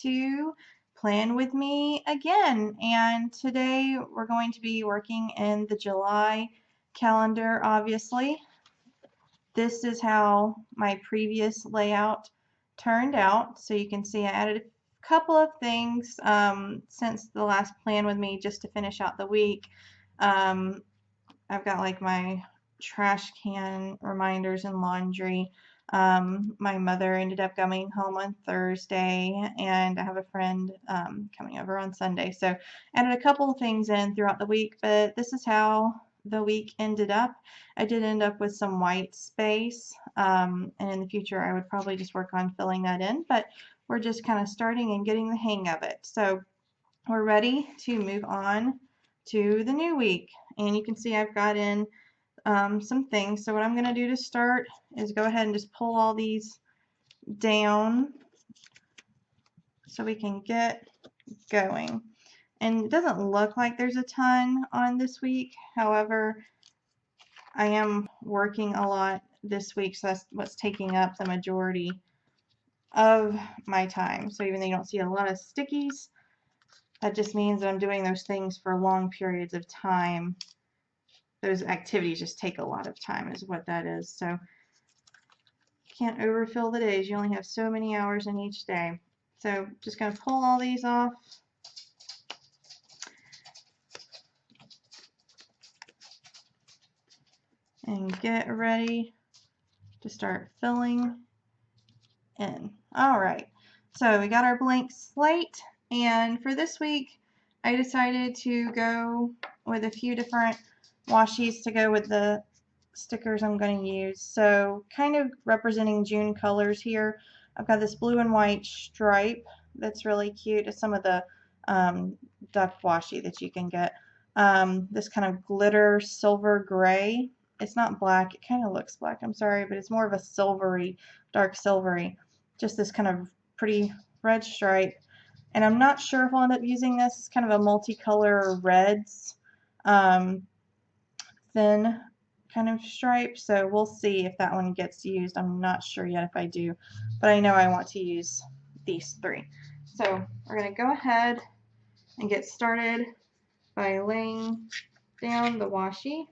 to Plan With Me again. And today we're going to be working in the July calendar, obviously. This is how my previous layout turned out. So you can see I added a couple of things since the last Plan With Me just to finish out the week. I've got like my trash can reminders and laundry. My mother ended up coming home on Thursday, and I have a friend coming over on Sunday. So added a couple of things in throughout the week, but this is how the week ended up. I did end up with some white space, and in the future I would probably just work on filling that in, but we're just kind of starting and getting the hang of it. So we're ready to move on to the new week, and you can see I've got in some things. So what I'm going to do to start is go ahead and just pull all these down so we can get going. And it doesn't look like there's a ton on this week. However, I am working a lot this week, so that's what's taking up the majority of my time. So even though you don't see a lot of stickies, that just means that I'm doing those things for long periods of time. Those activities just take a lot of time is what that is. So can't overfill the days. You only have so many hours in each day. So just going to pull all these off. And get ready to start filling in. All right. So we got our blank slate. And for this week, I decided to go with a few different washies to go with the stickers I'm going to use. So kind of representing June colors here. I've got this blue and white stripe that's really cute. It's some of the duck washi that you can get. This kind of glitter silver gray. It's not black. It kind of looks black. I'm sorry, but it's more of a silvery, dark silvery. Just this kind of pretty red stripe. And I'm not sure if I'll end up using this. It's kind of a multicolor reds, thin kind of stripe. So we'll see if that one gets used. I'm not sure yet if I do, but I know I want to use these three. So we're going to go ahead and get started by laying down the washi.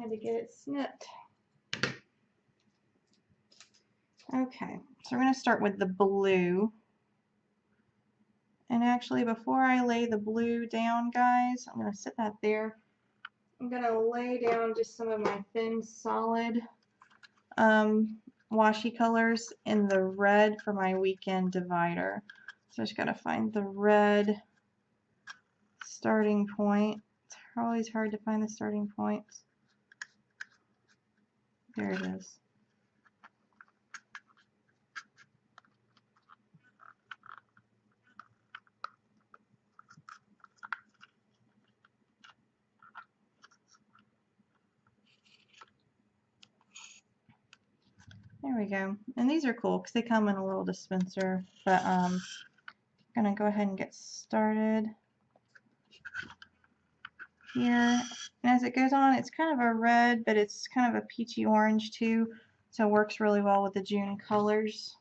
Had to get it snipped. Okay, so we're going to start with the blue. And actually, before I lay the blue down, guys, I'm going to set that there. I'm going to lay down just some of my thin, solid washi colors in the red for my weekend divider. So I just got to find the red starting point. It's always hard to find the starting points. There it is. There we go. And these are cool because they come in a little dispenser. But I'm going to go ahead and get started here. And as it goes on, it's kind of a red, but it's kind of a peachy orange too. So it works really well with the June colors.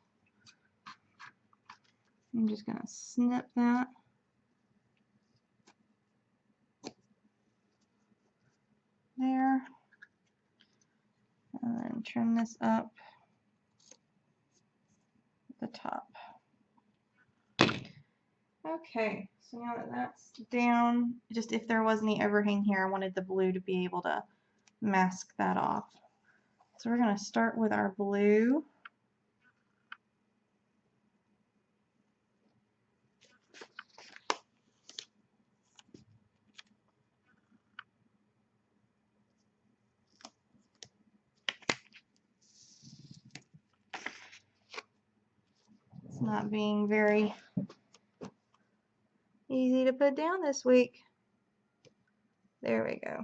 I'm just going to snip that. There. And then trim this up at the top. Okay, so now that that's down, just if there was any overhang here, I wanted the blue to be able to mask that off. So we're going to start with our blue. It's not being very easy to put down this week. There we go.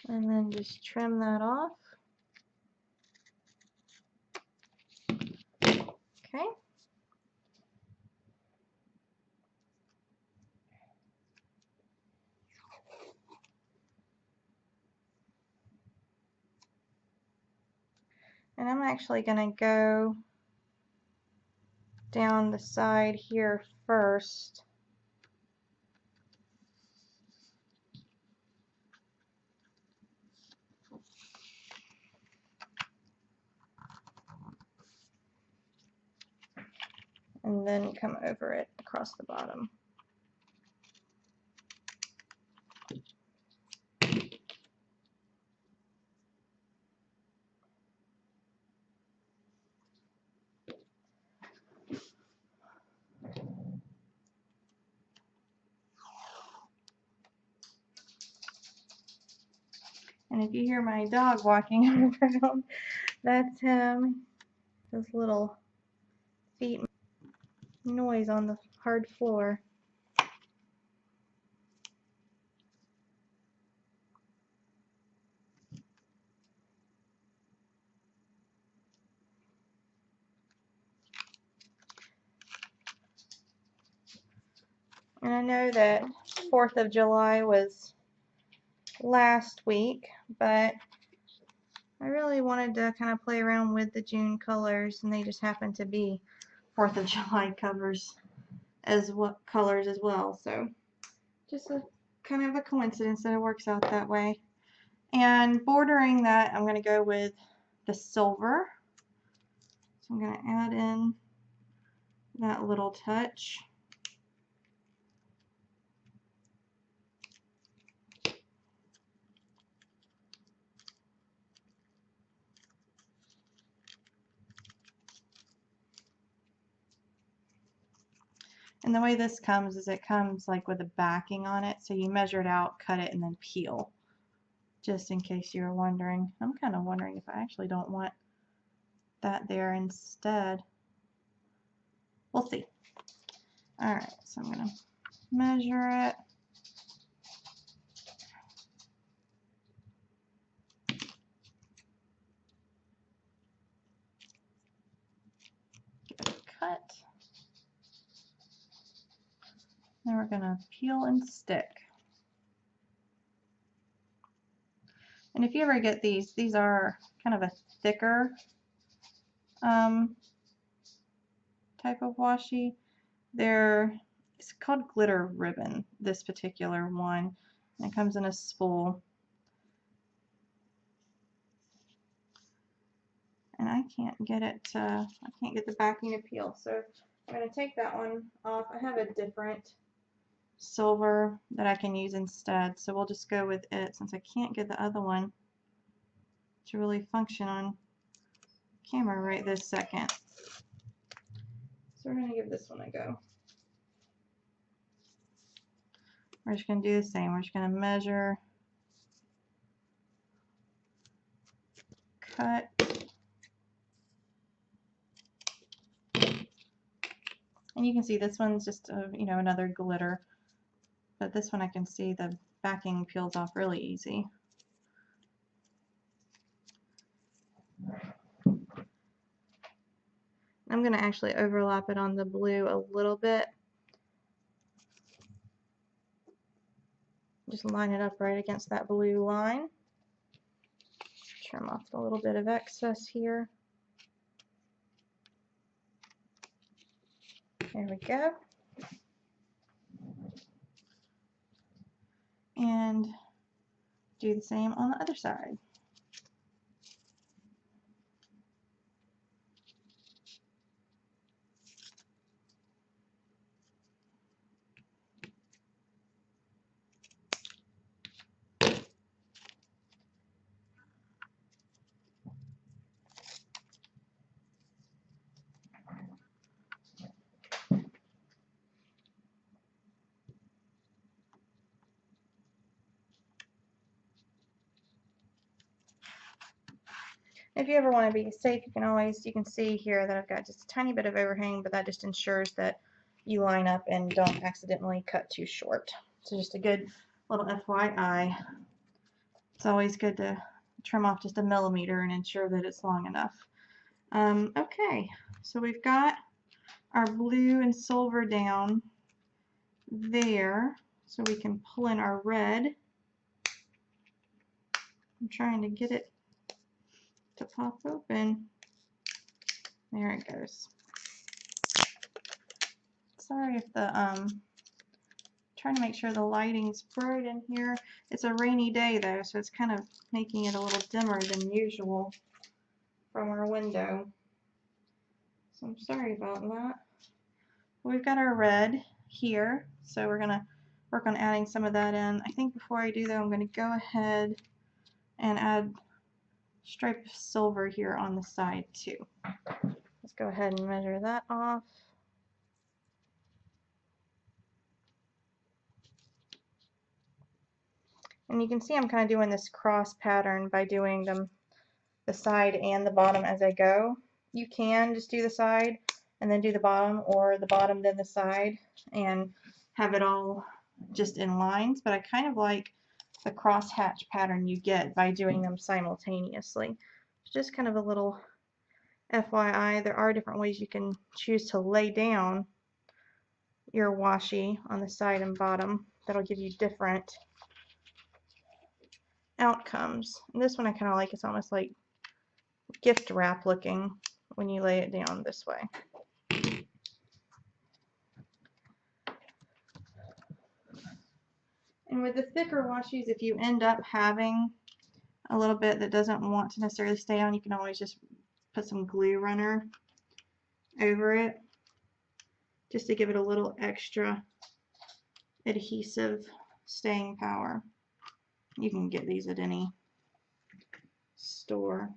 And then just trim that off. Okay. And I'm actually going to go down the side here first. And then come over it across the bottom. And if you hear my dog walking around, that's him. His little feet noise on the hard floor. And I know that 4th of July was last week, but I really wanted to kind of play around with the June colors, and they just happen to be 4th of July colors as well. So just a kind of a coincidence that it works out that way. And bordering that, I'm going to go with the silver. So I'm going to add in that little touch. And the way this comes is it comes like with a backing on it, so you measure it out, cut it, and then peel, just in case you were wondering. I'm kind of wondering if I actually don't want that there instead. We'll see. Alright, so I'm going to measure it. Give it a cut. Then we're going to peel and stick. And if you ever get these are kind of a thicker type of washi. It's called glitter ribbon, this particular one. And it comes in a spool. And I can't get the backing to peel. So I'm going to take that one off. I have a different silver that I can use instead. So we'll just go with it since I can't get the other one to really function on camera right this second. So we're going to give this one a go. We're just going to do the same. We're just going to measure, cut, and you can see this one's just another glitter, but this one I can see the backing peels off really easy. I'm going to actually overlap it on the blue a little bit. Just line it up right against that blue line. Trim off a little bit of excess here. There we go. And do the same on the other side. If you ever want to be safe, you can see here that I've got just a tiny bit of overhang, but that just ensures that you line up and don't accidentally cut too short. So just a good little FYI. It's always good to trim off just a millimeter and ensure that it's long enough. Okay, So we've got our blue and silver down there, so we can pull in our red. I'm trying to get it to pop open. There it goes. Sorry if the trying to make sure the lighting's bright in here. It's a rainy day though, so it's kind of making it a little dimmer than usual from our window. So I'm sorry about that. We've got our red here, so we're gonna work on adding some of that in. I think before I do though, I'm gonna go ahead and add stripe of silver here on the side too. Let's go ahead and measure that off. And you can see I'm kind of doing this cross pattern by doing them the side and the bottom as I go. You can just do the side and then do the bottom, or the bottom then the side, and have it all just in lines, but I kind of like the cross hatch pattern you get by doing them simultaneously. It's just kind of a little FYI, there are different ways you can choose to lay down your washi on the side and bottom that'll give you different outcomes. And this one I kind of like. It's almost like gift wrap looking when you lay it down this way. And with the thicker washies, if you end up having a little bit that doesn't want to necessarily stay on, you can always just put some glue runner over it just to give it a little extra adhesive staying power. You can get these at any store.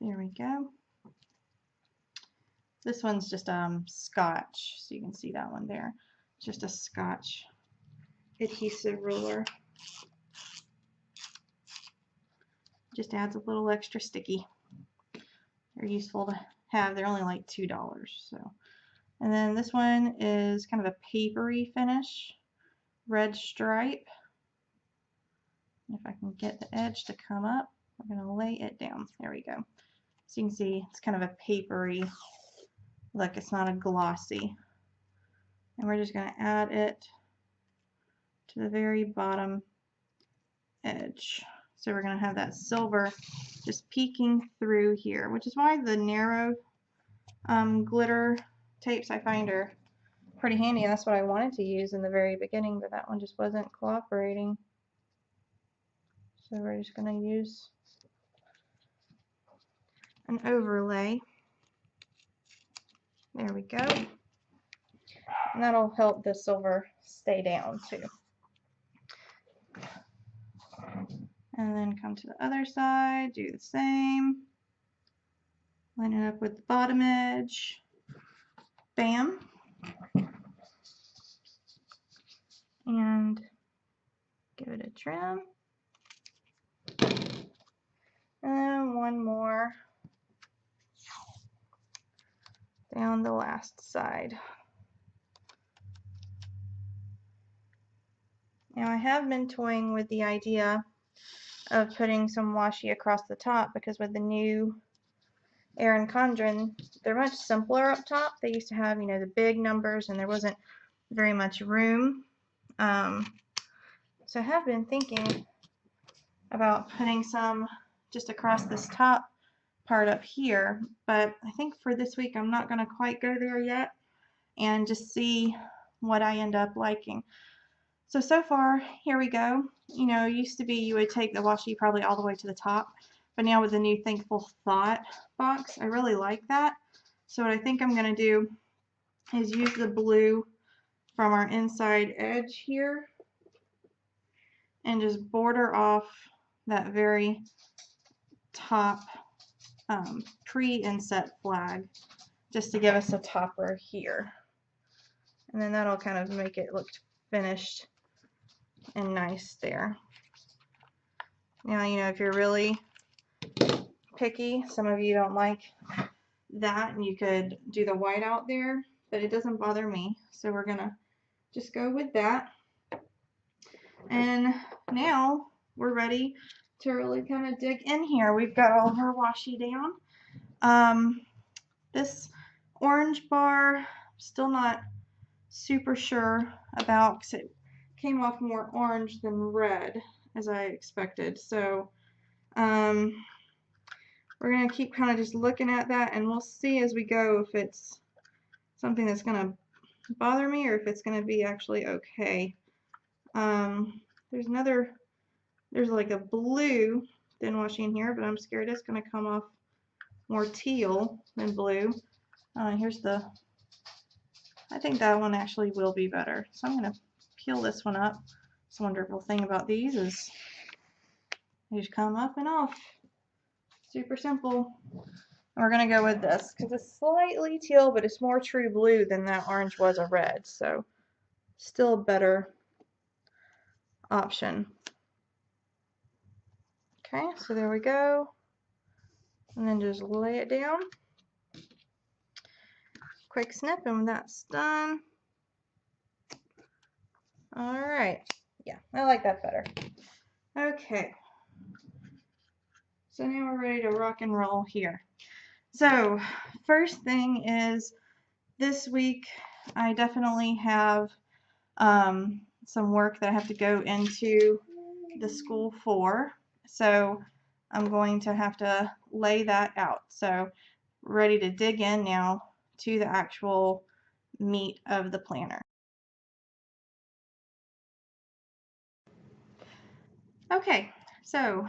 There we go. This one's just Scotch, so you can see that one there. It's just a Scotch adhesive ruler. Just adds a little extra sticky. They're useful to have. They're only like $2. So, and then this one is kind of a papery finish, red stripe. If I can get the edge to come up, we're going to lay it down. There we go. So you can see it's kind of a papery look. It's not a glossy. And we're just going to add it to the very bottom edge. So we're going to have that silver just peeking through here, which is why the narrow glitter tapes I find are pretty handy, and that's what I wanted to use in the very beginning, but that one just wasn't cooperating. So we're just going to use an overlay. There we go. And that'll help the silver stay down too. And then come to the other side, do the same. Line it up with the bottom edge. Bam. And give it a trim. And one more down the last side. Now I have been toying with the idea of putting some washi across the top, because with the new Erin Condren, they're much simpler up top. They used to have, you know, the big numbers, and there wasn't very much room. So I have been thinking about putting some just across this top part up here, but I think for this week I'm not going to quite go there yet, and just see what I end up liking. So far, here we go. You know, it used to be you would take the washi probably all the way to the top, but now with the new Thankful Thought box, I really like that. So what I think I'm going to do is use the blue from our inside edge here and just border off that very top pre-inset flag, just to give us a topper here. And then that'll kind of make it look finished and nice there. Now, you know, if you're really picky, some of you don't like that, and you could do the white out there, but it doesn't bother me. So we're gonna just go with that. And now we're ready to really kind of dig in here. We've got all of our washi down. This orange bar, still not super sure about because it came off more orange than red as I expected. So we're going to keep kind of just looking at that, and we'll see as we go if it's something that's going to bother me or if it's going to be actually okay. There's like a blue thin washi in here, but I'm scared it's going to come off more teal than blue. I think that one actually will be better. So I'm going to peel this one up. This wonderful thing about these is they just come up and off. Super simple. And we're going to go with this because it's slightly teal, but it's more true blue than that orange was a red. So still a better option. Okay, so there we go. And then just lay it down. Quick snip, and that's done. Alright, yeah, I like that better. Okay, so now we're ready to rock and roll here. So, first thing is this week I definitely have some work that I have to go into the school for. So, I'm going to have to lay that out. So, ready to dig in now to the actual meat of the planner. Okay, so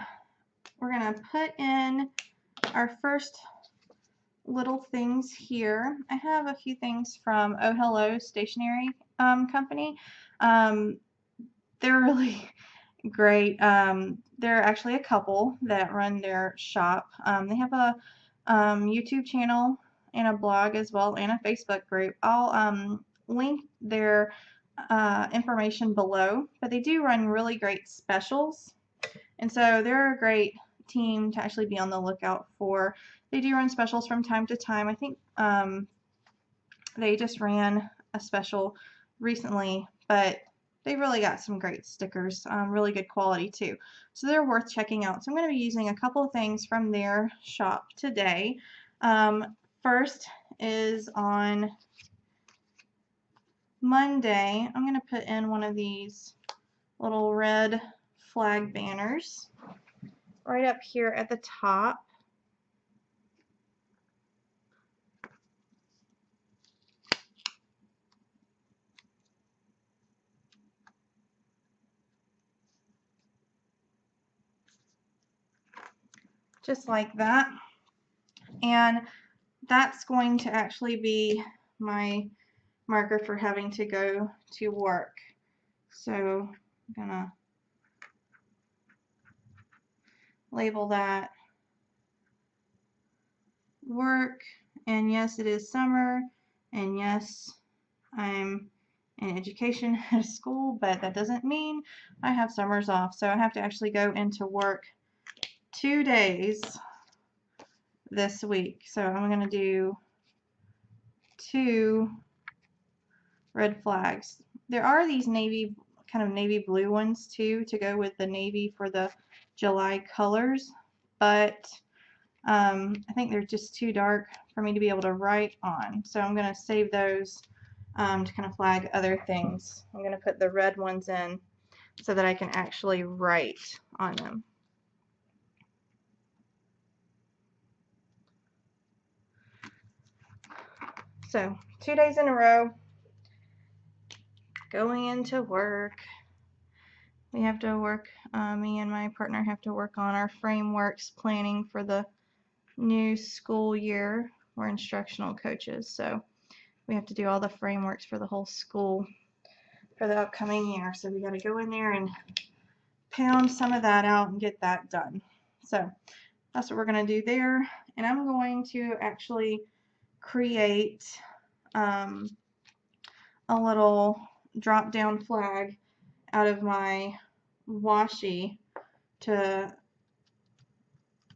we're going to put in our first little things here. I have a few things from Oh Hello Stationery Company. They're really great. They're actually a couple that run their shop. They have a YouTube channel and a blog as well, and a Facebook group. I'll link their information below, but they do run really great specials, and so they're a great team to actually be on the lookout for. They do run specials from time to time. I think they just ran a special recently, but they really got some great stickers, really good quality too. So they're worth checking out. So I'm going to be using a couple of things from their shop today. First is on Monday, I'm going to put in one of these little red flag banners right up here at the top. Just like that. And that's going to actually be my marker for having to go to work. So I'm gonna label that work, and yes, it is summer, and yes, I'm in education at a school, but that doesn't mean I have summers off. So I have to actually go into work 2 days this week. So I'm gonna do 2 red flags. There are these kind of navy blue ones too to go with the navy for the July colors, but I think they're just too dark for me to be able to write on. So I'm going to save those to kind of flag other things. I'm going to put the red ones in so that I can actually write on them. So 2 days in a row, going into work. We have to work, me and my partner have to work on our frameworks planning for the new school year. We're instructional coaches, so we have to do all the frameworks for the whole school for the upcoming year. So we got to go in there and pound some of that out and get that done. So that's what we're going to do there. And I'm going to actually create a little drop down flag out of my washi to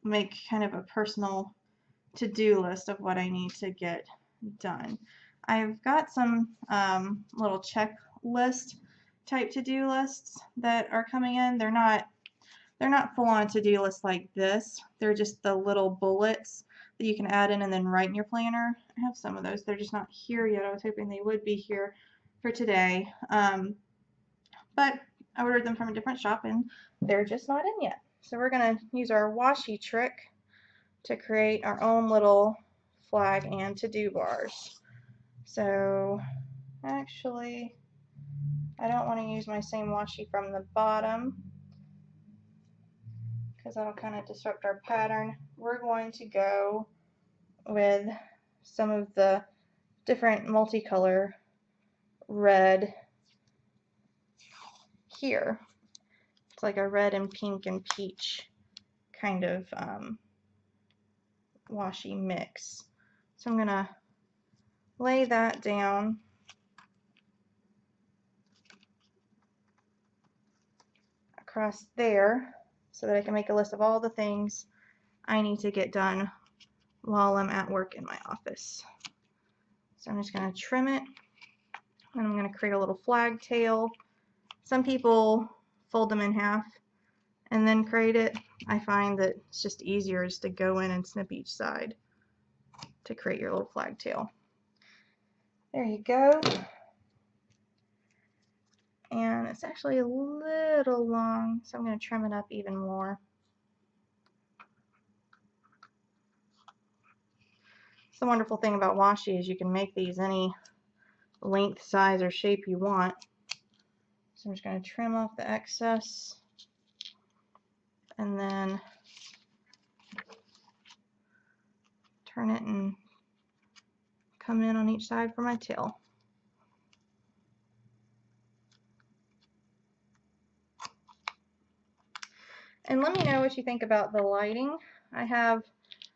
make kind of a personal to-do list of what I need to get done. I've got some little checklist type to-do lists that are coming in. They're not They're not full on to-do lists like this. They're just the little bullets that you can add in and then write in your planner. I have some of those. They're just not here yet. I was hoping they would be here for today. But I ordered them from a different shop and they're just not in yet. So we're going to use our washi trick to create our own little flag and to-do bars. So actually, I don't want to use my same washi from the bottom because that'll kind of disrupt our pattern. We're going to go with some of the different multicolor red here. It's like a red and pink and peach kind of washi mix. So I'm going to lay that down across there so that I can make a list of all the things I need to get done while I'm at work in my office. So I'm just going to trim it and I'm going to create a little flag tail. Some people fold them in half and then create it. I find that it's just easier just to go in and snip each side to create your little flag tail. There you go. And it's actually a little long, so I'm going to trim it up even more. The wonderful thing about washi is you can make these any length, size, or shape you want. So I'm just going to trim off the excess and then turn it and come in on each side for my tail. And let me know what you think about the lighting. I have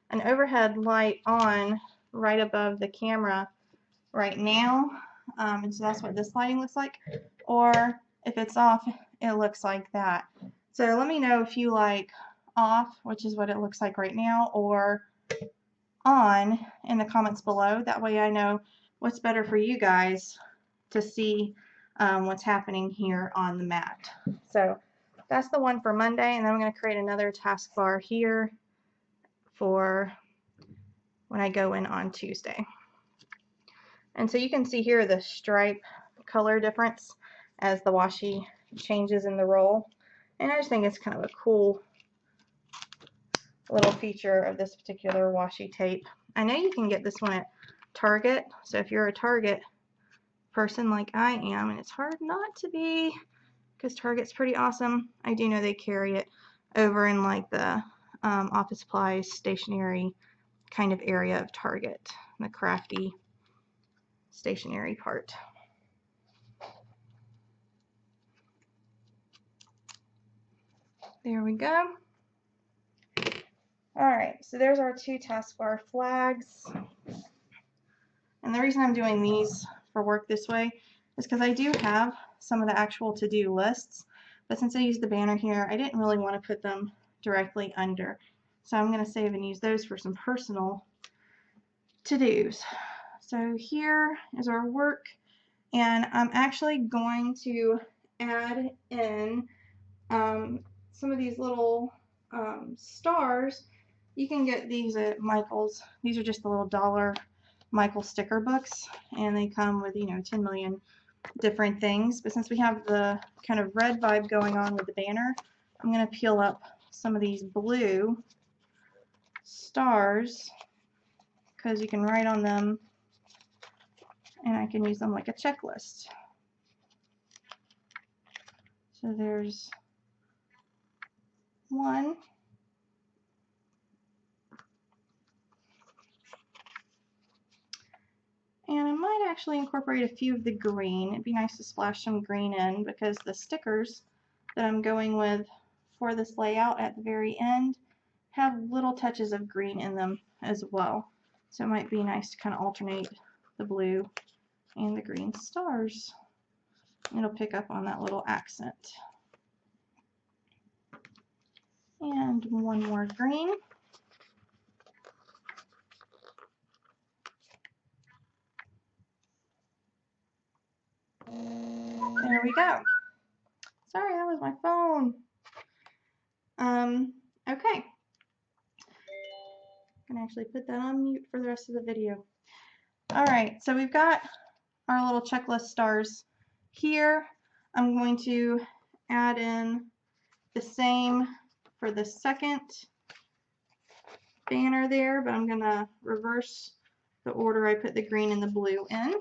an overhead light on right above the camera right now, and so that's what this lighting looks like. Or if it's off, it looks like that. So let me know if you like off, which is what it looks like right now, or on in the comments below. That way I know what's better for you guys to see what's happening here on the mat. So that's the one for Monday, and then I'm going to create another taskbar here for when I go in on Tuesday. And so you can see here the stripe color difference as the washi changes in the roll. And I just think it's kind of a cool little feature of this particular washi tape. I know you can get this one at Target, so if you're a Target person like I am, and it's hard not to be because Target's pretty awesome, I do know they carry it over in like the office supplies, stationery kind of area of Target, the crafty stationery part. There we go. Alright, so there's our two taskbar flags. And the reason I'm doing these for work this way is because I do have some of the actual to-do lists, but since I used the banner here, I didn't really want to put them directly under. So I'm going to save and use those for some personal to-dos. So here is our work, and I'm actually going to add in some of these little stars. You can get these at Michael's. These are just the little $1 Michael sticker books, and they come with, 10 million different things. But since we have the kind of red vibe going on with the banner, I'm going to peel up some of these blue stars because you can write on them and I can use them like a checklist. So there's one. And I might actually incorporate a few of the green. It'd be nice to splash some green in because the stickers that I'm going with for this layout at the very end have little touches of green in them as well. So it might be nice to kind of alternate the blue and the green stars. It'll pick up on that little accent. And one more green. There we go. Sorry, that was my phone. Okay. I'm gonna actually put that on mute for the rest of the video. All right, so we've got our little checklist stars here. I'm going to add in the same for the second banner there, but I'm gonna reverse the order I put the green and the blue in.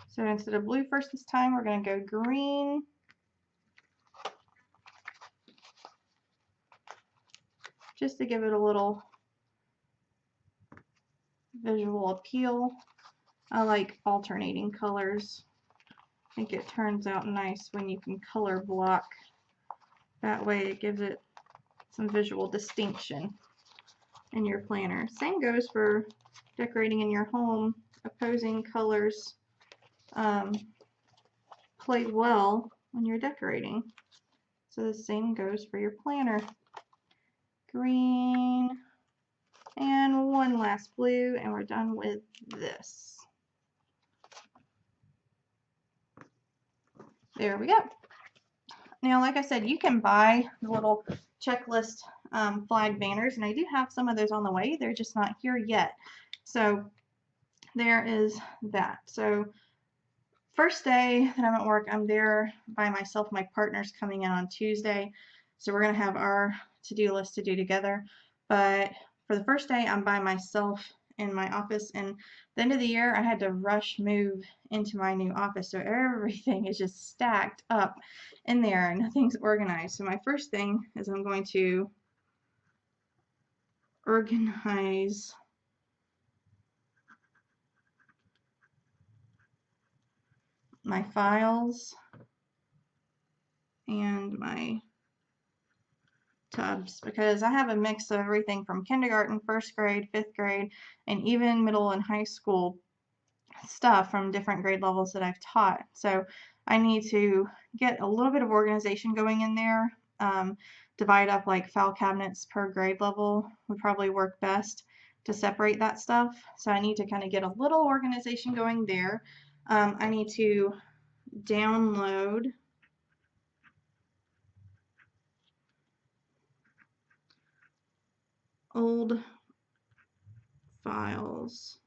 So instead of blue first this time, we're gonna go green. Just to give it a little visual appeal. I like alternating colors. I think it turns out nice when you can color block. That way it gives it some visual distinction in your planner. Same goes for decorating in your home. Opposing colors play well when you're decorating. So the same goes for your planner. Green and one last blue, and we're done with this. There we go. Now, like I said, you can buy the little checklist flag banners, and I do have some of those on the way. They're just not here yet. So there is that. So first day that I'm at work, I'm there by myself. My partner's coming in on Tuesday. So we're going to have our to-do list to do together. But for the first day, I'm by myself in my office. And the end of the year, I had to rush move into my new office. So everything is just stacked up in there and nothing's organized. So my first thing is I'm going to organize my files and my tubs, because I have a mix of everything from kindergarten, first grade, fifth grade, and even middle and high school stuff from different grade levels that I've taught. So I need to get a little bit of organization going in there. Divide up like file cabinets per grade level would probably work best to separate that stuff. So I need to kind of get a little organization going there. I need to download old files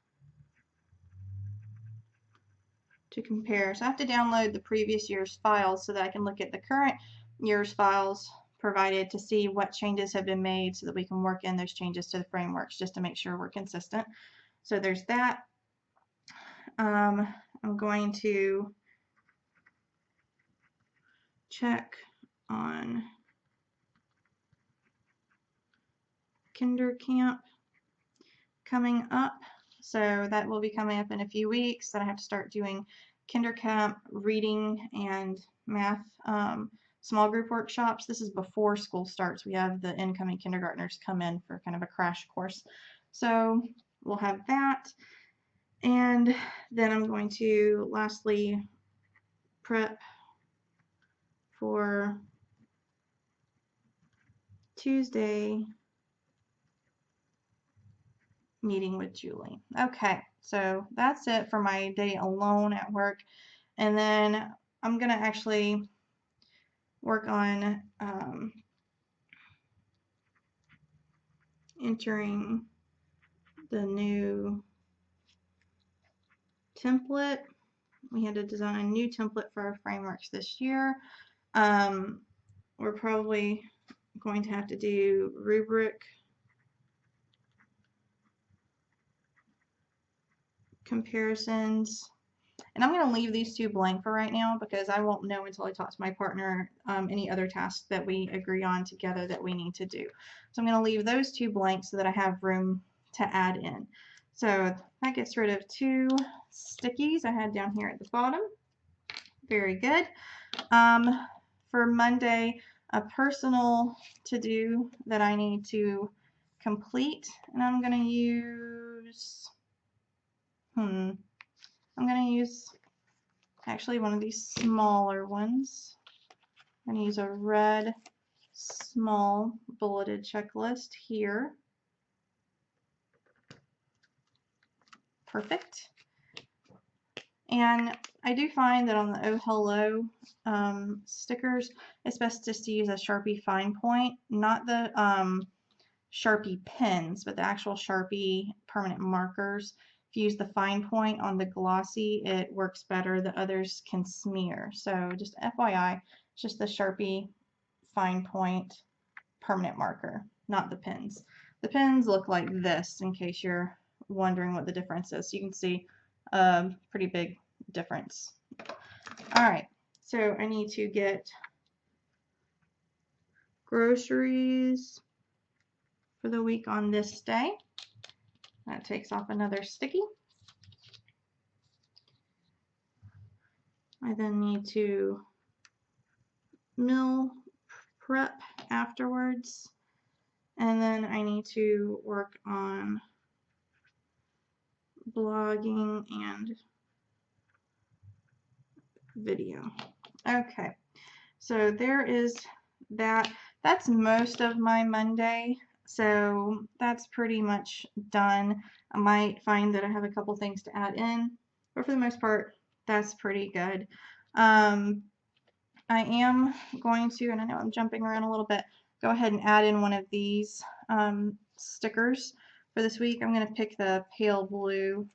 to compare. So I have to download the previous year's files so that I can look at the current year's files provided to see what changes have been made so that we can work in those changes to the frameworks just to make sure we're consistent. So there's that. I'm going to check on Kinder Camp coming up. So that will be coming up in a few weeks. That I have to start doing Kinder Camp reading and math small group workshops. This is before school starts. We have the incoming kindergartners come in for kind of a crash course. So we'll have that. And then I'm going to lastly prep for Tuesday meeting with Julie. Okay, so that's it for my day alone at work. And then I'm going to actually work on entering the new template. We had to design a new template for our frameworks this year. We're probably going to have to do rubric comparisons. And I'm going to leave these two blank for right now because I won't know until I talk to my partner any other tasks that we agree on together that we need to do. So I'm going to leave those two blank so that I have room to add in. So that gets rid of two stickies I had down here at the bottom. Very good. For Monday, a personal to-do that I need to complete, and I'm going to use actually one of these smaller ones. I'm going to use a red small bulleted checklist here. Perfect. And I do find that on the Oh Hello stickers, it's best just to use a Sharpie fine point, not the Sharpie pens, but the actual Sharpie permanent markers. If you use the fine point on the glossy, it works better. The others can smear. So just FYI, it's just the Sharpie fine point permanent marker, not the pens. The pens look like this in case you're wondering what the difference is. So you can see a pretty big difference. All right, so I need to get groceries for the week on this day. That takes off another sticky. I then need to meal prep afterwards, and then I need to work on blogging and video. Okay, so there is that. That's most of my Monday, so that's pretty much done. I might find that I have a couple things to add in, but for the most part, that's pretty good. I am going to, and I know I'm jumping around a little bit, go ahead and add in one of these stickers for this week. I'm going to pick the pale blue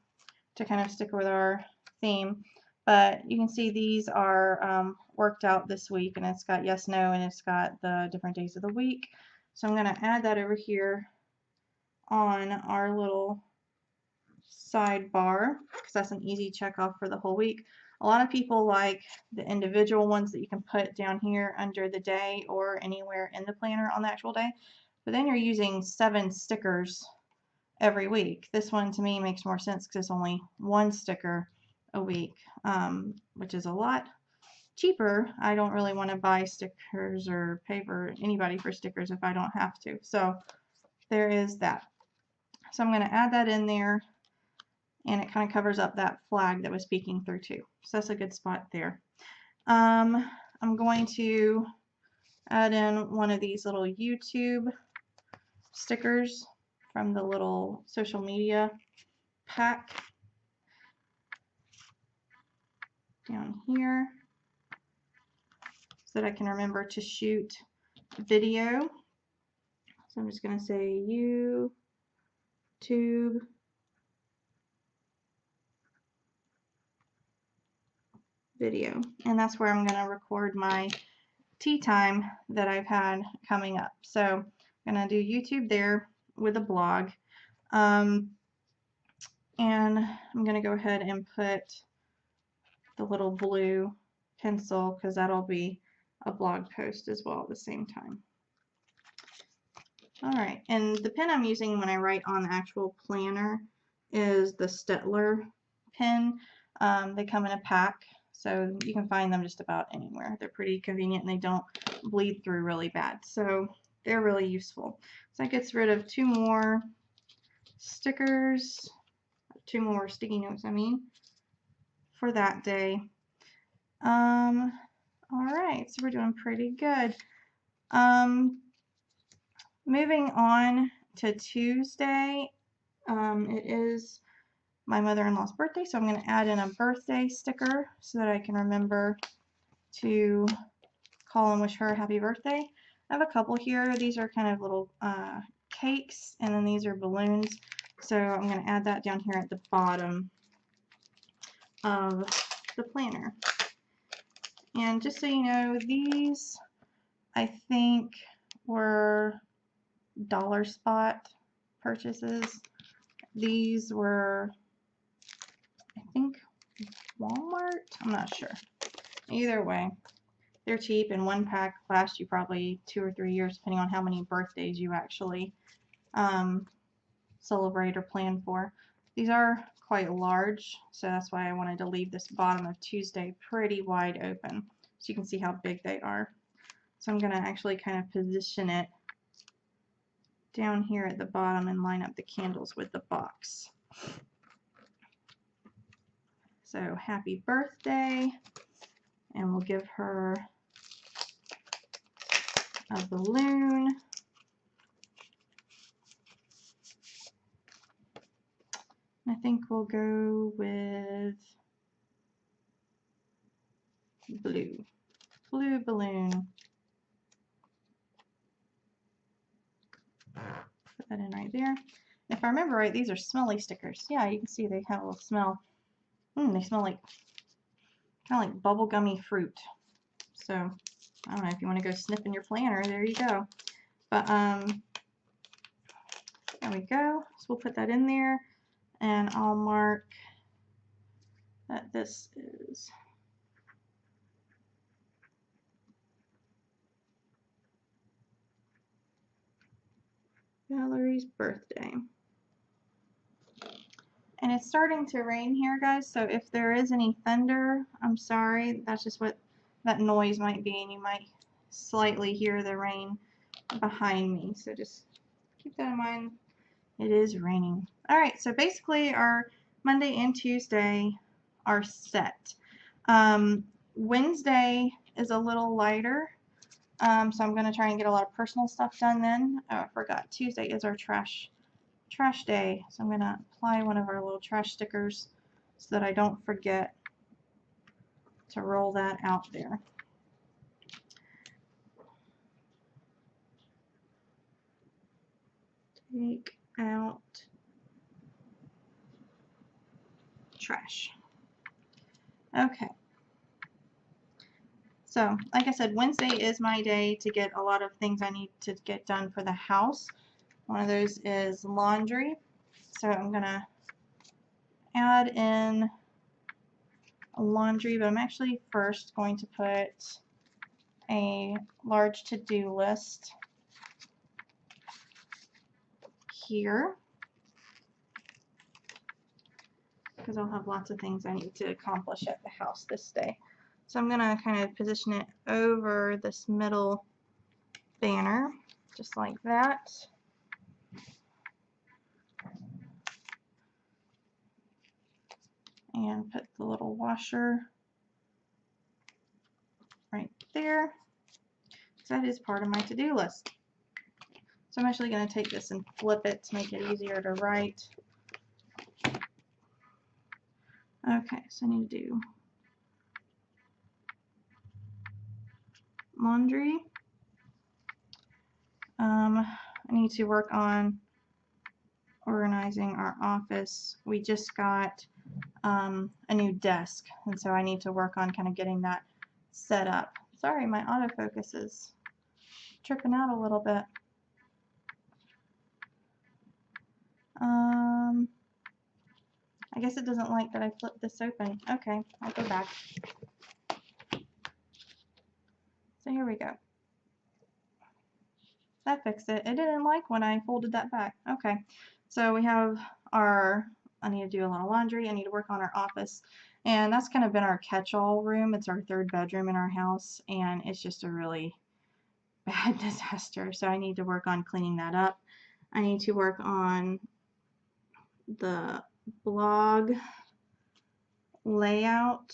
to kind of stick with our theme. But you can see these are worked out this week, and it's got yes, no, and it's got the different days of the week. So I'm going to add that over here on our little sidebar because that's an easy check off for the whole week. A lot of people like the individual ones that you can put down here under the day or anywhere in the planner on the actual day. But then you're using 7 stickers every week. This one to me makes more sense because it's only 1 sticker a week, which is a lot cheaper. I don't really want to buy stickers or pay for anybody for stickers if I don't have to. So there is that. So I'm going to add that in there, and it kind of covers up that flag that was peeking through too. So that's a good spot there. I'm going to add in one of these little YouTube stickers from the little social media pack down here so that I can remember to shoot video. So I'm just going to say YouTube video, and that's where I'm going to record my tea time that I've had coming up. So I'm going to do YouTube there with a blog, and I'm going to go ahead and put the little blue pencil because that'll be a blog post as well at the same time. All right, and the pen I'm using when I write on the actual planner is the Stettler pen. They come in a pack, so you can find them just about anywhere. They're pretty convenient and they don't bleed through really bad, so they're really useful. So that gets rid of 2 more stickers, 2 more sticky notes, I mean, for that day. All right, so we're doing pretty good. Moving on to Tuesday, it is my mother-in-law's birthday, so I'm going to add in a birthday sticker so that I can remember to call and wish her a happy birthday. I have a couple here. These are kind of little cakes, and then these are balloons. So I'm going to add that down here at the bottom of the planner. And just so you know, these I think were dollar spot purchases. These were, I think, Walmart. I'm not sure. Either way, they're cheap, and 1 pack lasts you probably 2 or 3 years depending on how many birthdays you actually celebrate or plan for. These are quite large, so that's why I wanted to leave this bottom of Tuesday pretty wide open so you can see how big they are. So I'm going to actually kind of position it down here at the bottom and line up the candles with the box. So happy birthday, and we'll give her a balloon. I think we'll go with blue balloon. Put that in right there. If I remember right, these are smelly stickers. Yeah, you can see they have a little smell. They smell like kind of like bubblegummy fruit. So I don't know if you want to go sniffing your planner. There you go. But there we go. So we'll put that in there, and I'll mark that this is Valerie's birthday. And it's starting to rain here, guys, so if there is any thunder, I'm sorry. That's just what that noise might be, and you might slightly hear the rain behind me. So just keep that in mind. It is raining. Alright, so basically our Monday and Tuesday are set. Wednesday is a little lighter, so I'm going to try and get a lot of personal stuff done then. Oh, I forgot. Tuesday is our trash day, so I'm going to apply one of our little trash stickers so that I don't forget to roll that out there. Take out trash. Okay. So, like I said, Wednesday is my day to get a lot of things I need to get done for the house. One of those is laundry. So I'm going to add in laundry, but I'm actually first going to put a large to-do list here, because I'll have lots of things I need to accomplish at the house this day. So I'm going to kind of position it over this middle banner, just like that. And put the little washer right there. So that is part of my to-do list. So I'm actually going to take this and flip it to make it easier to write. Okay, so I need to do laundry. I need to work on organizing our office. We just got a new desk, and so I need to work on kind of getting that set up. Sorry, my autofocus is tripping out a little bit. I guess it doesn't like that I flipped this open. Okay, I'll go back. So here we go. That fixed it. It didn't like when I folded that back. Okay, so we have our, I need to do a lot of laundry. I need to work on our office. And that's kind of been our catch-all room. It's our third bedroom in our house, and it's just a really bad disaster. So I need to work on cleaning that up. I need to work on the blog layout,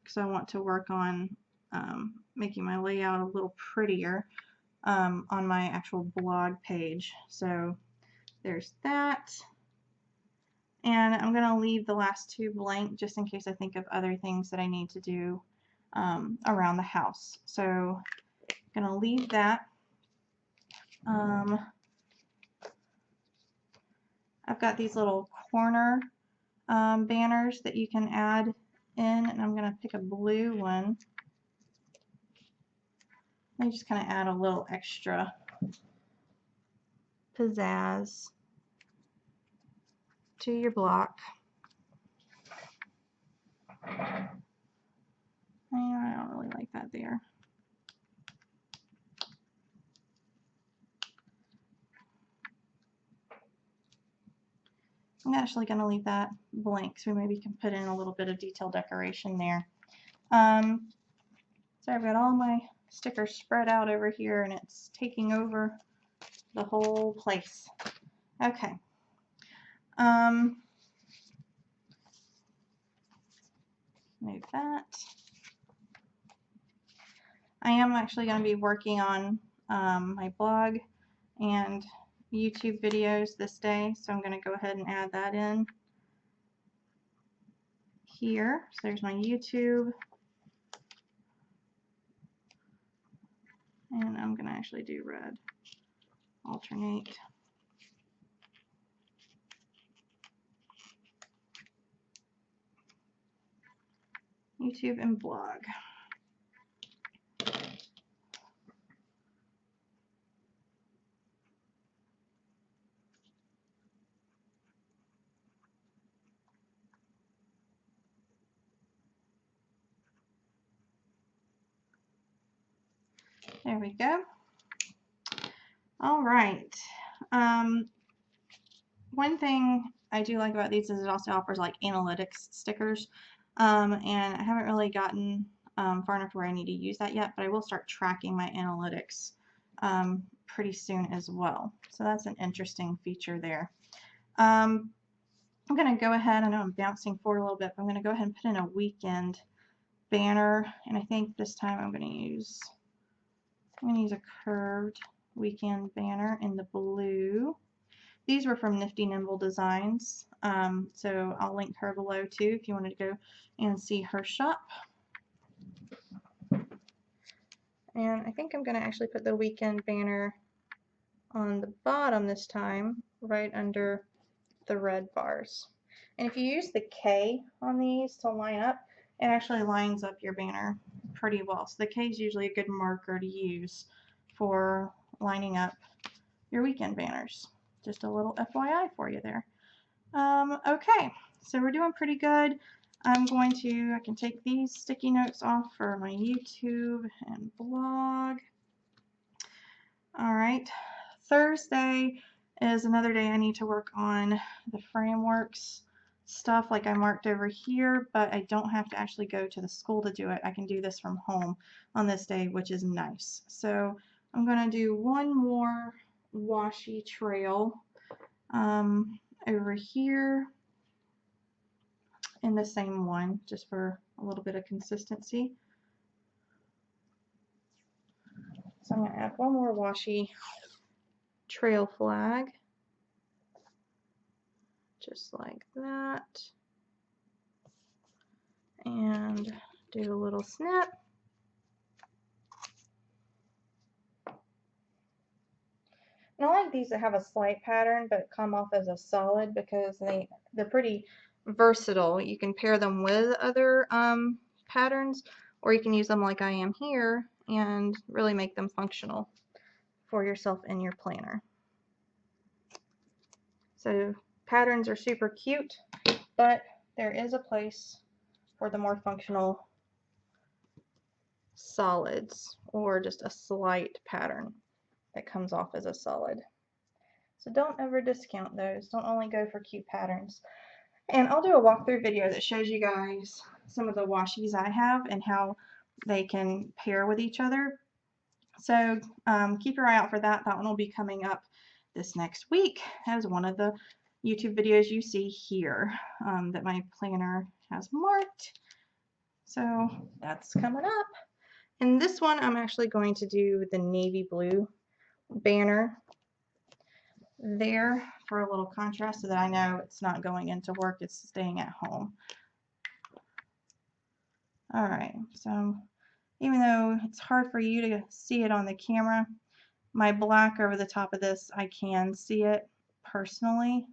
because I want to work on making my layout a little prettier on my actual blog page. So there's that. And I'm going to leave the last two blank just in case I think of other things that I need to do around the house. So I'm going to leave that. I've got these little corner banners that you can add in, and I'm going to pick a blue one. I just kind of add a little extra pizzazz to your block. I don't really like that there. I'm actually going to leave that blank so maybe we can put in a little bit of detail decoration there. So I've got all my stickers spread out over here, and it's taking over the whole place. Okay. Move that. I am actually going to be working on my blog and YouTube videos this day, so I'm going to go ahead and add that in here. So there's my YouTube. And I'm going to actually do red. Alternate. YouTube and blog. There we go. All right. One thing I do like about these is it also offers like analytics stickers. And I haven't really gotten far enough where I need to use that yet, but I will start tracking my analytics pretty soon as well. So that's an interesting feature there. I'm going to go ahead, I know I'm bouncing forward a little bit, but I'm going to go ahead and put in a weekend banner. And I think this time I'm going to use a curved weekend banner in the blue. These were from Nifty Nimble Designs, so I'll link her below too if you wanted to go and see her shop. And I think I'm going to actually put the weekend banner on the bottom this time, right under the red bars. And if you use the K on these to line up, it actually lines up your banner pretty well. So the K is usually a good marker to use for lining up your weekend banners. Just a little FYI for you there. Okay, so we're doing pretty good. I can take these sticky notes off for my YouTube and blog. All right, Thursday is another day I need to work on the frameworks stuff like I marked over here, but I don't have to actually go to the school to do it. I can do this from home on this day, which is nice. So I'm going to do one more washi trail over here in the same one, just for a little bit of consistency. So I'm going to add one more washi trail flag, just like that, and do a little snip. And I like these that have a slight pattern but come off as a solid because they're pretty versatile. You can pair them with other patterns, or you can use them like I am here and really make them functional for yourself in your planner. So patterns are super cute, but there is a place for the more functional solids or just a slight pattern that comes off as a solid. So don't ever discount those. Don't only go for cute patterns. And I'll do a walkthrough video that shows you guys some of the washis I have and how they can pair with each other. So keep your eye out for that. That one will be coming up this next week as one of the YouTube videos you see here that my planner has marked. So that's coming up. And this one I'm actually going to do the navy blue banner there for a little contrast so that I know it's not going into work, it's staying at home. Alright, so even though it's hard for you to see it on the camera, my black over the top of this, I can see it personally.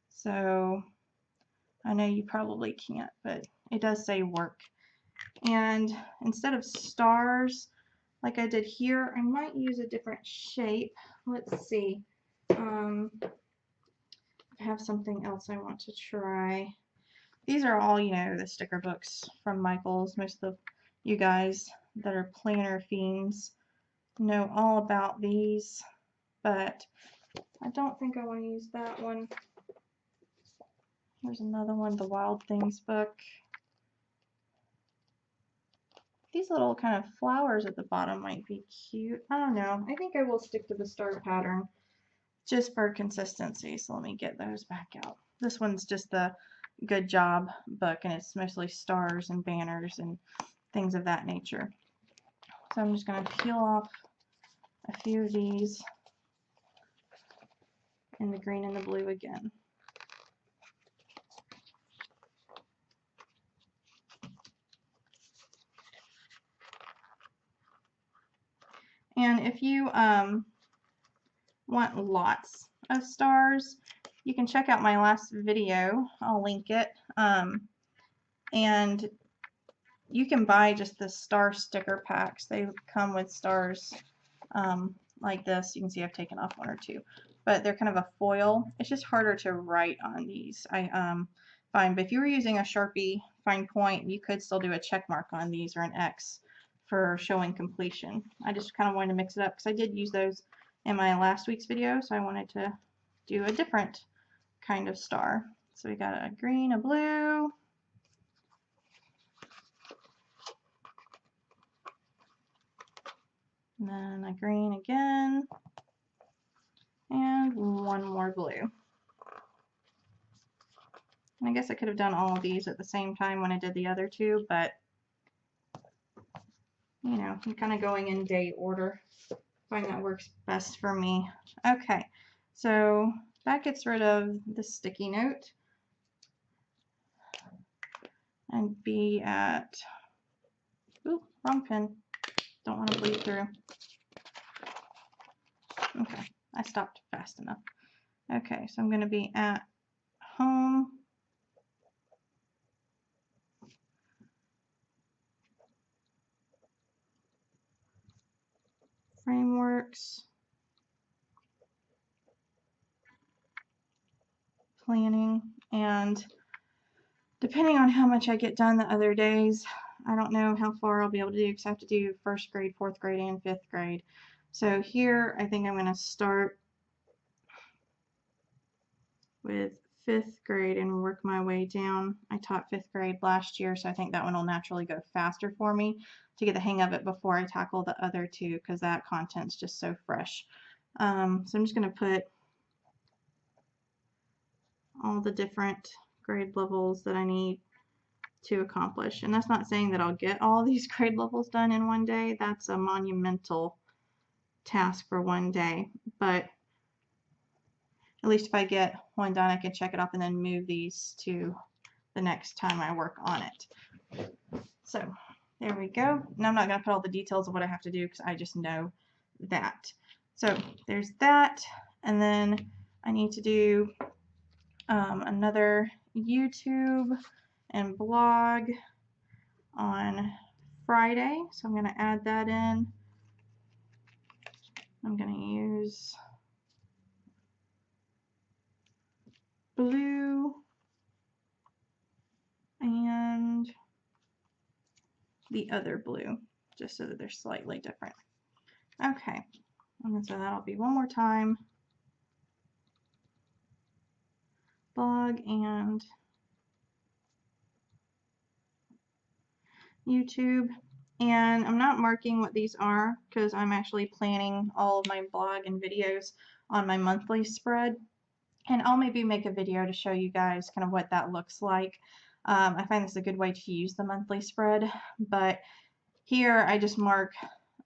So I know you probably can't, but it does say work. And instead of stars, like I did here, I might use a different shape. Let's see. I have something else I want to try. These are all, the sticker books from Michaels. Most of you guys that are planner fiends know all about these, but I don't think I want to use that one. There's another one, the Wild Things book. These little kind of flowers at the bottom might be cute. I don't know. I think I will stick to the star pattern just for consistency. So let me get those back out. This one's just the Good Job book, and it's mostly stars and banners and things of that nature. So I'm just going to peel off a few of these in the green and the blue again. And if you want lots of stars, you can check out my last video. I'll link it. And you can buy just the star sticker packs. They come with stars like this. You can see I've taken off one or two, but they're kind of a foil. It's just harder to write on these, I find. But if you were using a Sharpie fine point, you could still do a check mark on these or an X for showing completion. I just kind of wanted to mix it up because I did use those in my last week's video, so I wanted to do a different kind of star. So we got a green, a blue, and then a green again, and one more blue. And I guess I could have done all of these at the same time when I did the other two, but you know, I'm kind of going in day order. I find that works best for me. Okay, so that gets rid of the sticky note and be at, ooh, wrong pen. Don't want to bleed through. Okay, I stopped fast enough. Okay, so I'm going to be at home. Frameworks. Planning, and depending on how much I get done the other days, I don't know how far I'll be able to do because I have to do 1st grade, 4th grade, and 5th grade. So here I think I'm going to start with 5th grade and work my way down. I taught 5th grade last year, so I think that one will naturally go faster for me to get the hang of it before I tackle the other two because that content's just so fresh. So I'm just going to put all the different grade levels that I need to accomplish. And that's not saying that I'll get all these grade levels done in one day. That's a monumental task for one day. But at least if I get one done, I can check it off and then move these to the next time I work on it. So there we go. Now I'm not going to put all the details of what I have to do because I just know that. So there's that. And then I need to do another YouTube and blog on Friday, so I'm going to add that in. I'm going to use blue and the other blue, just so that they're slightly different. Okay, and so that'll be one more time. Blog and YouTube. And I'm not marking what these are because I'm actually planning all of my blog and videos on my monthly spread. And I'll maybe make a video to show you guys kind of what that looks like. I find this a good way to use the monthly spread, but here I just mark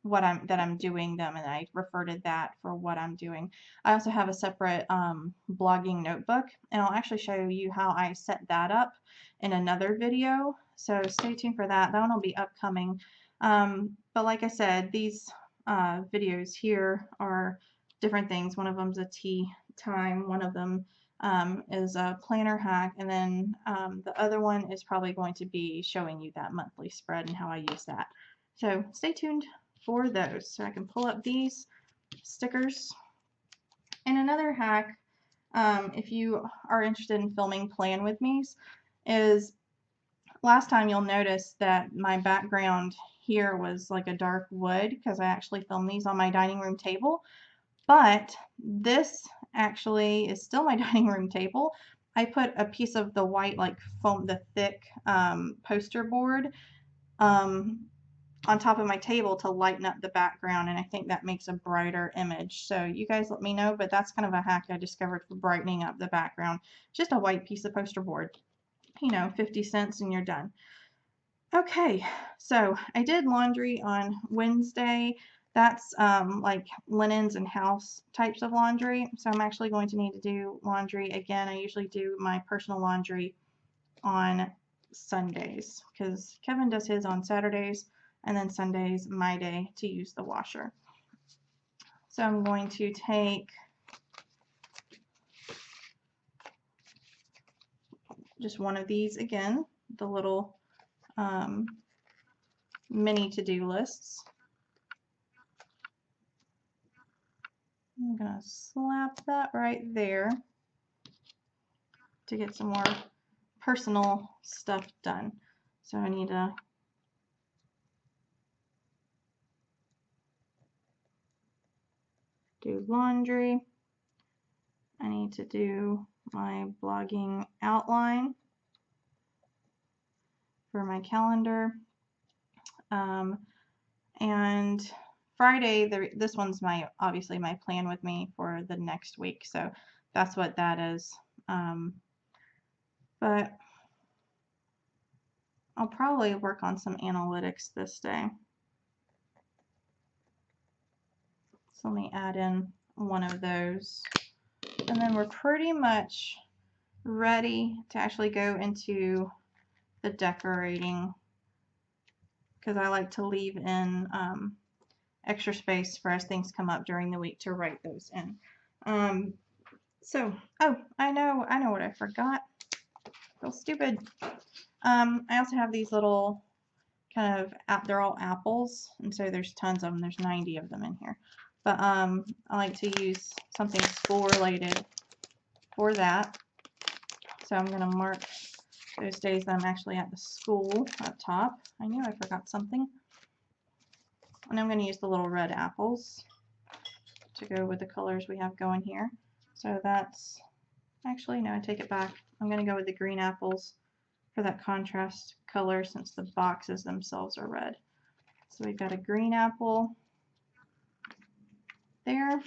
what I'm doing them, and I refer to that for what I'm doing. I also have a separate blogging notebook, and I'll actually show you how I set that up in another video. So stay tuned for that. That one will be upcoming. But like I said, these videos here are different things. One of them's a tea time. One of them is a planner hack, and then the other one is probably going to be showing you that monthly spread and how I use that. So stay tuned for those. So I can pull up these stickers. And another hack, if you are interested in filming plan with me's, is last time you'll notice that my background here was like a dark wood because I actually filmed these on my dining room table. But this actually is still my dining room table. I put a piece of the white, like foam, the thick poster board on top of my table to lighten up the background, and I think that makes a brighter image. So you guys let me know, but that's kind of a hack I discovered for brightening up the background. Just a white piece of poster board, you know, 50 cents and you're done. Okay, so I did laundry on Wednesday. That's like linens and house types of laundry. So I'm actually going to need to do laundry again. I usually do my personal laundry on Sundays because Kevin does his on Saturdays, and then Sunday's my day to use the washer. So I'm going to take just one of these again, the little mini to-do lists. I'm going to slap that right there to get some more personal stuff done. So I need to do laundry. I need to do my blogging outline for my calendar. And Friday, this one's obviously my plan with me for the next week. So that's what that is. But I'll probably work on some analytics this day. So let me add in one of those. And then we're pretty much ready to actually go into the decorating, because I like to leave in extra space for as things come up during the week to write those in. Oh, I know what I forgot. Feel stupid. I also have these little kind of, they're all apples, and so there's tons of them. There's 90 of them in here. But I like to use something school related for that. So I'm going to mark those days that I'm actually at the school up top. I knew I forgot something. And I'm going to use the little red apples to go with the colors we have going here. So that's, actually, no, I take it back. I'm going to go with the green apples for that contrast color since the boxes themselves are red. So we've got a green apple there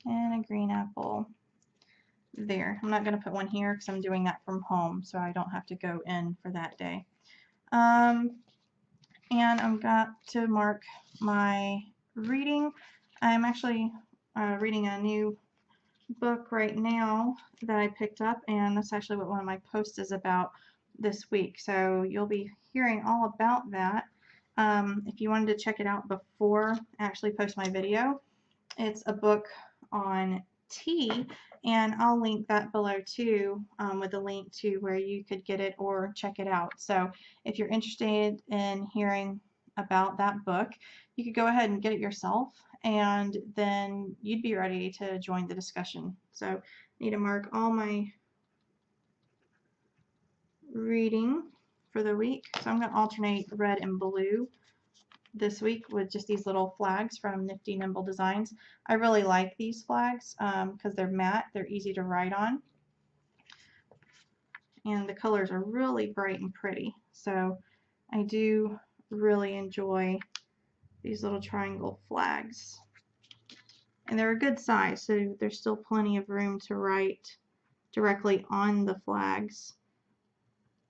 and a green apple there. I'm not going to put one here because I'm doing that from home, so I don't have to go in for that day. And I've got to mark my reading. I'm actually reading a new book right now that I picked up, and that's actually what one of my posts is about this week. So you'll be hearing all about that. If you wanted to check it out before I actually post my video, it's a book on tea, and I'll link that below too, with a link to where you could get it or check it out. So if you're interested in hearing about that book, you could go ahead and get it yourself, and then you'd be ready to join the discussion. So I need to mark all my reading for the week. So I'm going to alternate red and blue this week with just these little flags from Nifty Nimble Designs. I really like these flags because they're matte, they're easy to write on, and the colors are really bright and pretty. So I do really enjoy these little triangle flags. And they're a good size, so there's still plenty of room to write directly on the flags.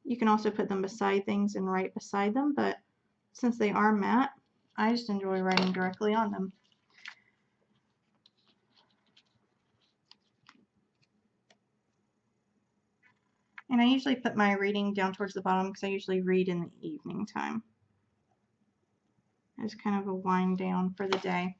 You can also put them beside things and write beside them, but since they are matte, I just enjoy writing directly on them. And I usually put my reading down towards the bottom because I usually read in the evening time. It's kind of a wind down for the day.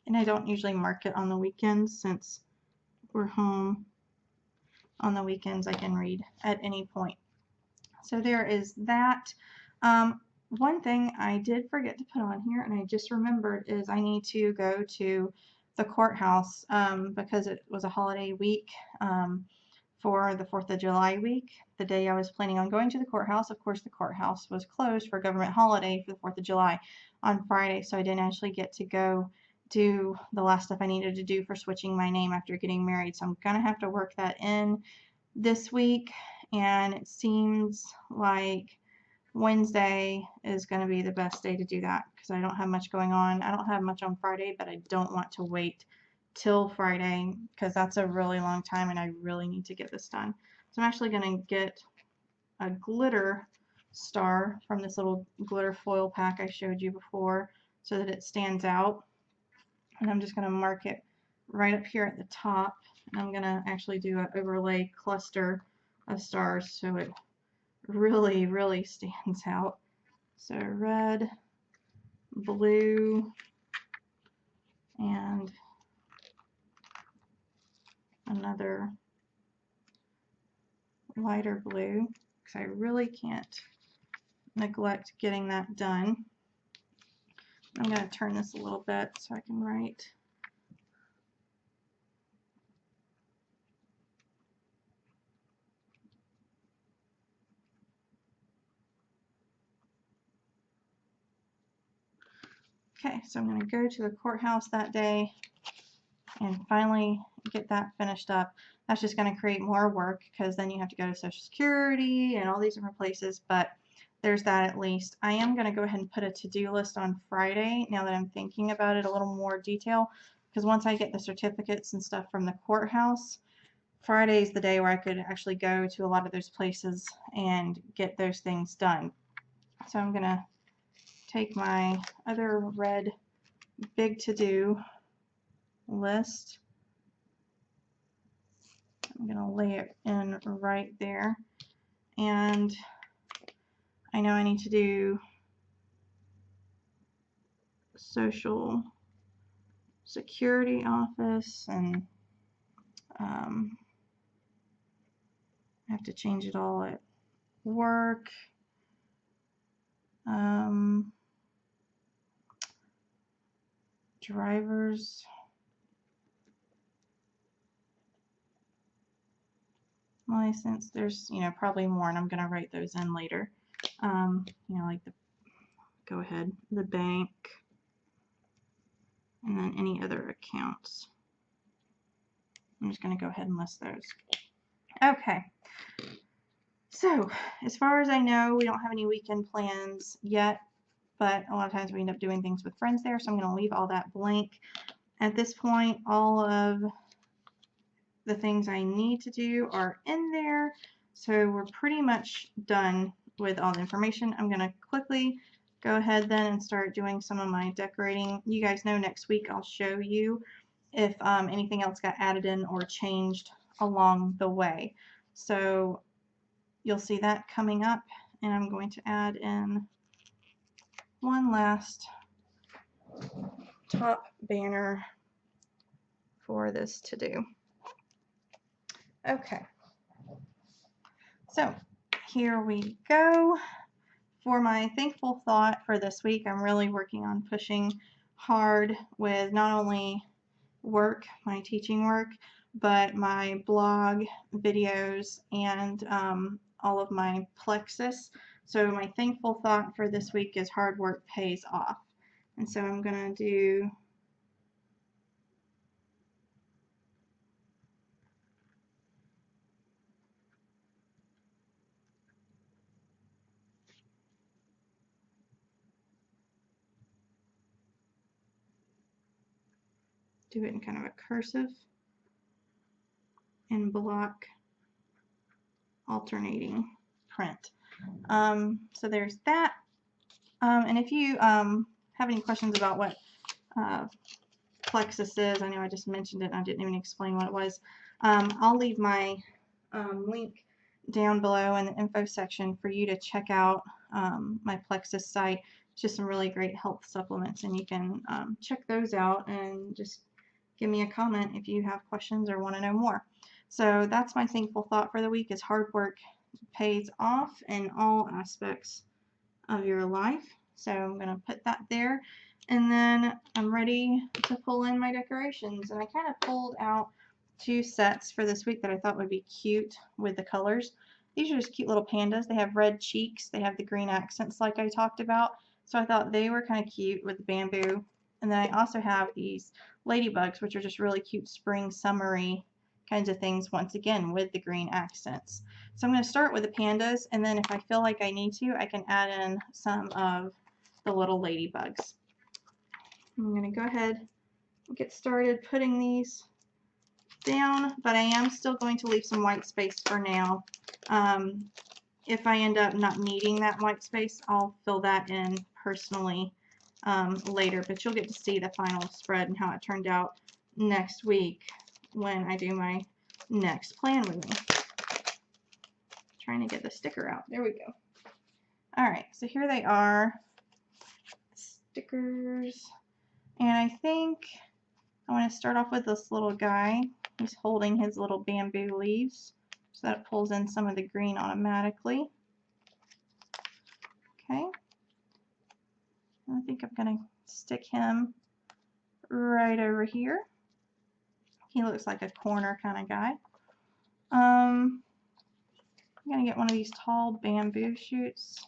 And I don't usually mark it on the weekends since we're home. On the weekends I can read at any point. So there is that. One thing I did forget to put on here, and I just remembered, is I need to go to the courthouse because it was a holiday week for the 4th of July week. The day I was planning on going to the courthouse, of course, the courthouse was closed for a government holiday for the 4th of July on Friday, so I didn't actually get to go do the last stuff I needed to do for switching my name after getting married. So I'm going to have to work that in this week, and it seems like Wednesday is going to be the best day to do that because I don't have much going on. I don't have much on Friday, but I don't want to wait till Friday because that's a really long time and I really need to get this done. So I'm actually going to get a glitter star from this little glitter foil pack I showed you before so that it stands out. And I'm just going to mark it right up here at the top. And I'm going to actually do an overlay cluster of stars, so it really, really stands out. So red, blue, and another lighter blue, because I really can't neglect getting that done. I'm going to turn this a little bit so I can write. Okay, so I'm going to go to the courthouse that day and finally get that finished up. That's just going to create more work because then you have to go to Social Security and all these different places, but there's that at least. I am going to go ahead and put a to-do list on Friday now that I'm thinking about it a little more detail, because once I get the certificates and stuff from the courthouse, Friday is the day where I could actually go to a lot of those places and get those things done. So I'm going to take my other red big to-do list. I'm going to lay it in right there. And I know I need to do Social Security office, and I have to change it all at work. Drivers license. There's, probably more, and I'm going to write those in later. Like go ahead, the bank, and then any other accounts. I'm just going to go ahead and list those. Okay. So, as far as I know, we don't have any weekend plans yet, but a lot of times we end up doing things with friends there, so I'm going to leave all that blank. At this point, all of the things I need to do are in there, so we're pretty much done with all the information. I'm going to quickly go ahead then and start doing some of my decorating. You guys know next week I'll show you if anything else got added in or changed along the way. So you'll see that coming up, and I'm going to add in one last top banner for this to do. Okay, so here we go. For my thankful thought for this week, I'm really working on pushing hard with not only work, my teaching work, but my blog, videos, and all of my plexus. So my thankful thought for this week is hard work pays off. And so I'm going to do it in kind of a cursive and block alternating print. So there's that. And if you have any questions about what plexus is, I know I just mentioned it and I didn't even explain what it was. I'll leave my link down below in the info section for you to check out my plexus site. It's just some really great health supplements, and you can check those out and just give me a comment if you have questions or want to know more. So that's my thankful thought for the week, is hard work pays off in all aspects of your life. So I'm going to put that there, and then I'm ready to pull in my decorations. And I kind of pulled out two sets for this week that I thought would be cute with the colors. These are just cute little pandas. They have red cheeks. They have the green accents like I talked about. So I thought they were kind of cute with the bamboo. And then I also have these ladybugs, which are just really cute spring summery kinds of things, once again with the green accents. So I'm going to start with the pandas, and then if I feel like I need to, I can add in some of the little ladybugs. I'm going to go ahead and get started putting these down, but I am still going to leave some white space for now. If I end up not needing that white space, I'll fill that in personally later, but you'll get to see the final spread and how it turned out next week when I do my next plan with me. trying to get the sticker out. There we go. Alright, so here they are. Stickers. And I think I want to start off with this little guy. He's holding his little bamboo leaves, so that pulls in some of the green automatically. Okay. And I think I'm going to stick him right over here. He looks like a corner kind of guy. I'm going to get one of these tall bamboo shoots.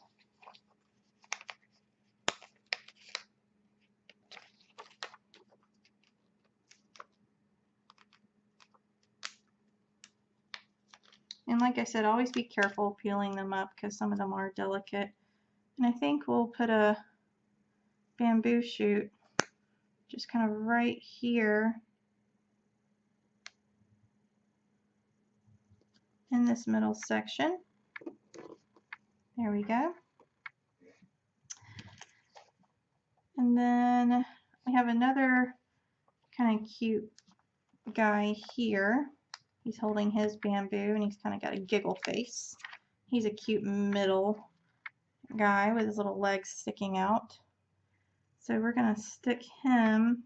And like I said, always be careful peeling them up because some of them are delicate. And I think we'll put a bamboo shoot just kind of right here in this middle section. There we go. And then we have another kind of cute guy here. He's holding his bamboo and he's kind of got a giggle face. He's a cute middle guy with his little legs sticking out. So we're going to stick him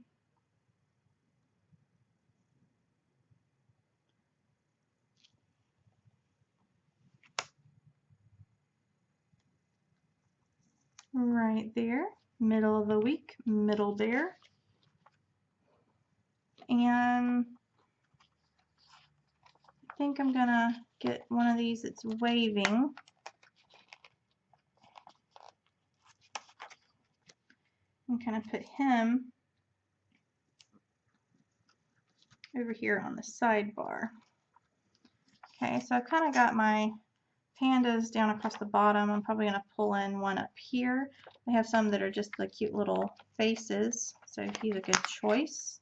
right there, middle of the week, middle there. And I think I'm going to get one of these that's waving. And kind of put him over here on the sidebar. Okay, so I've kind of got my pandas down across the bottom. I'm probably going to pull in one up here. I have some that are just the cute little faces, so he's a good choice.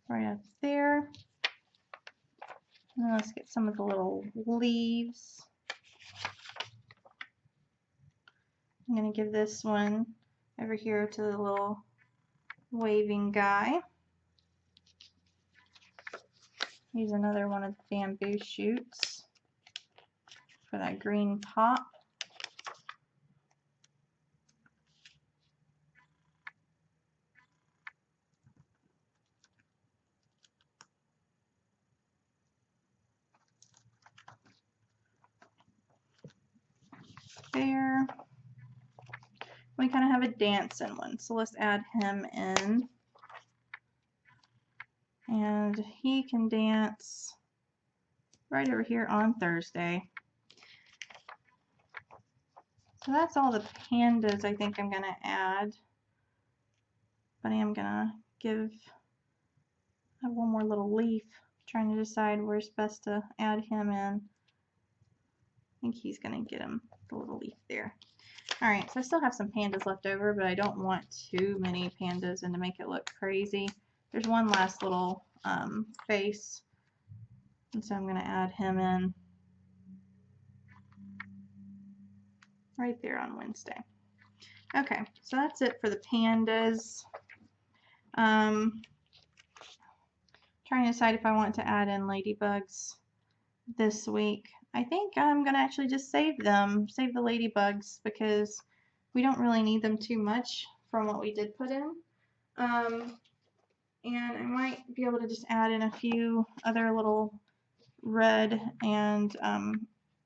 Right up there. And then let's get some of the little leaves. I'm going to give this one over here to the little waving guy. Use another one of the bamboo shoots for that green pop. There. We kind of have a dancing one, so let's add him in. And he can dance right over here on Thursday. So that's all the pandas I think I'm going to add. But I am going to give one more little leaf, trying to decide where's best to add him in. I think he's going to get him the little leaf there. Alright, so I still have some pandas left over, but I don't want too many pandas and to make it look crazy. There's one last little face, and so I'm going to add him in right there on Wednesday. Okay, so that's it for the pandas. Trying to decide if I want to add in ladybugs this week. I think I'm going to actually just save them, save the ladybugs, because we don't really need them too much from what we did put in. And I might be able to just add in a few other little red and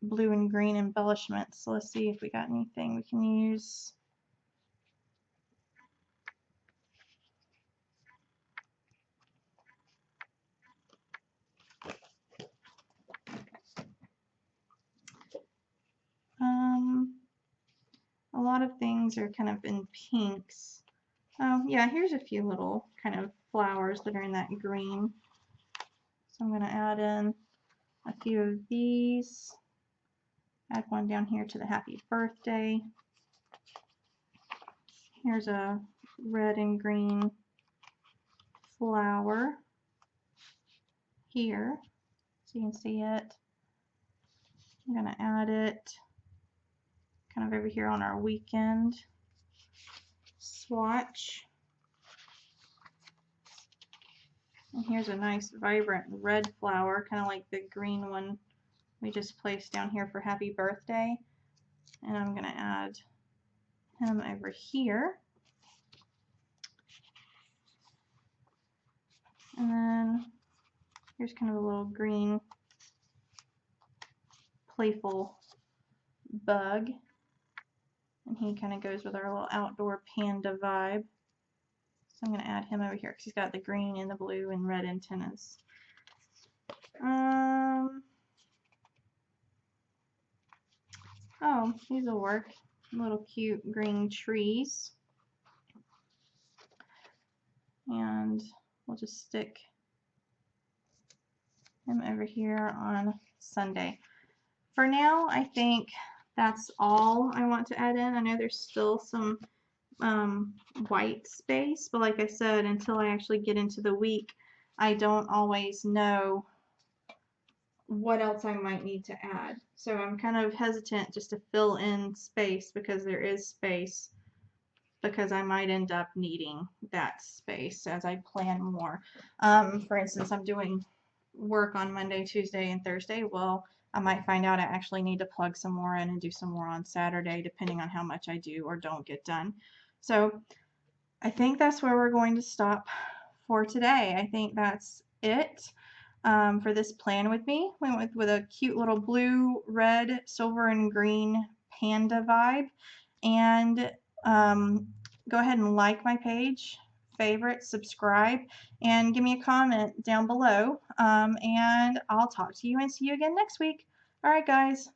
blue and green embellishments. So let's see if we got anything we can use. A lot of things are kind of in pinks. Oh yeah, here's a few little kind of flowers that are in that green. So I'm going to add in a few of these. Add one down here to the happy birthday. Here's a red and green flower here, so you can see it. I'm going to add it kind of over here on our weekend swatch. And here's a nice vibrant red flower, kind of like the green one we just placed down here for happy birthday. And I'm going to add him over here. And then here's kind of a little green playful bug. And he kind of goes with our little outdoor panda vibe. So I'm going to add him over here because he's got the green and the blue and red antennas. Oh, these will work. Little cute green trees. And we'll just stick him over here on Sunday. For now, I think that's all I want to add in. I know there's still some white space, but like I said, until I actually get into the week, I don't always know what else I might need to add. So I'm kind of hesitant just to fill in space because there is space, because I might end up needing that space as I plan more. For instance, I'm doing work on Monday, Tuesday, and Thursday. Well, I might find out I actually need to plug some more in and do some more on Saturday, depending on how much I do or don't get done. So I think that's where we're going to stop for today. I think that's it for this plan with me. We went with a cute little blue, red, silver, and green panda vibe. And go ahead and like my page, favorite, subscribe, and give me a comment down below. And I'll talk to you and see you again next week. All right, guys.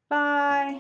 Bye.